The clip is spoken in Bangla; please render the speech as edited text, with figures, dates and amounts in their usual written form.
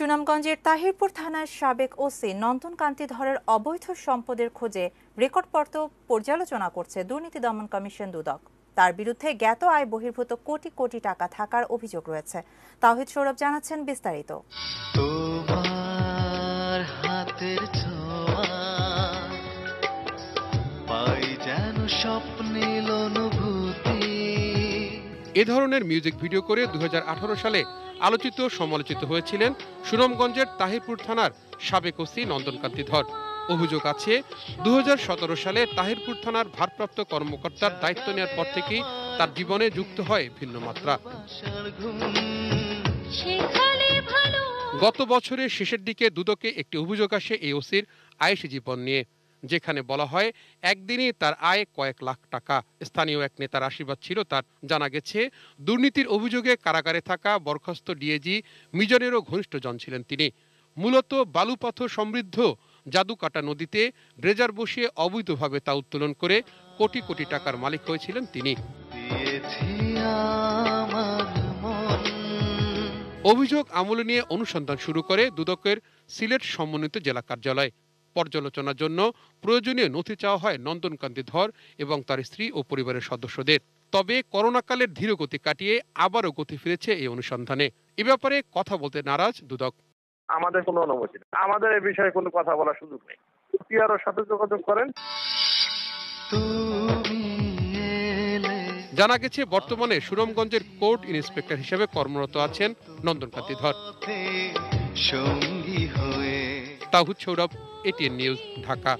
সুনামগঞ্জের তাহিরপুর থানার সাবেক ওসি নন্দন কান্তি ধরের অবৈধ সম্পদের খোঁজে রেকর্ডপত্র পর্যালোচনা করছে দুর্নীতি দমন কমিশন দুদক। তার বিরুদ্ধে জ্ঞাত আয় বহির্ভূত কোটি কোটি টাকা থাকার অভিযোগ রয়েছে। তাওহিদ সৌরভ জানাচ্ছেন বিস্তারিত। এ ধরনের মিউজিক ভিডিও করে 2018 সালে আলোচিত সমালোচিত হয়েছিলেন সুনামগঞ্জের তাহিরপুর থানার সাবেক ওসি নন্দন কান্তি ধর। অভিযোগ আছে 2017 সালে তাহিরপুর থানার ভারপ্রাপ্ত কর্মকর্তার দায়িত্ব নেওয়ার পর থেকেই তার জীবনে যুক্ত হয় ভিন্ন মাত্রা। গত বছরের শেষের দিকে দুদকে একটি অভিযোগ আসে এই ওসির আয়েশি জীবন নিয়ে, যেখানে বলা হয় একদিনে তার আয় কয়েক লাখ টাকা। স্থানীয় এক নেতার আশীর্বাদ ছিল তার। জানা গেছে দুর্নীতির অভিযোগে কারাগারে থাকা বরখাস্ত ডিএজি মিজানেরও ঘনিষ্ঠজন ছিলেন তিনি। মূলত বালু পাথর সমৃদ্ধ জাদুকাটা নদীতে ড্রেজার বসিয়ে অবৈধভাবে তা উত্তোলন করে কোটি কোটি টাকার মালিক হয়েছিলেন তিনি। অভিযোগ আমলে নিয়ে অনুসন্ধান শুরু করে দুদকের সিলেট সমন্বিত জেলা কার্যালয়। পর্যালোচনার জন্য প্রয়োজনীয় নথি চাওয়া হয় নন্দন কান্তি ধর এবং তার স্ত্রী ও পরিবারের সদস্যদের। তবে করোনাকালের ধীরগতি কাটিয়ে আবারও গতি ফিরেছে এই অনুসন্ধানে। এ ব্যাপারে কথা বলতে নারাজ দুদক। আমাদের কোনো অনুমতি নেই, আমাদের এই বিষয়ে কোনো কথা বলার সুযোগ নেই। পিআরওর সাথে যোগাযোগ করেন। জানা গেছে বর্তমানে সুনামগঞ্জের কোর্ট ইন্সপেক্টর হিসেবে কর্মরত আছেন নন্দন কান্তি ধর। তাওহিদ সৌরভ, এটিএন নিউজ, ঢাকা।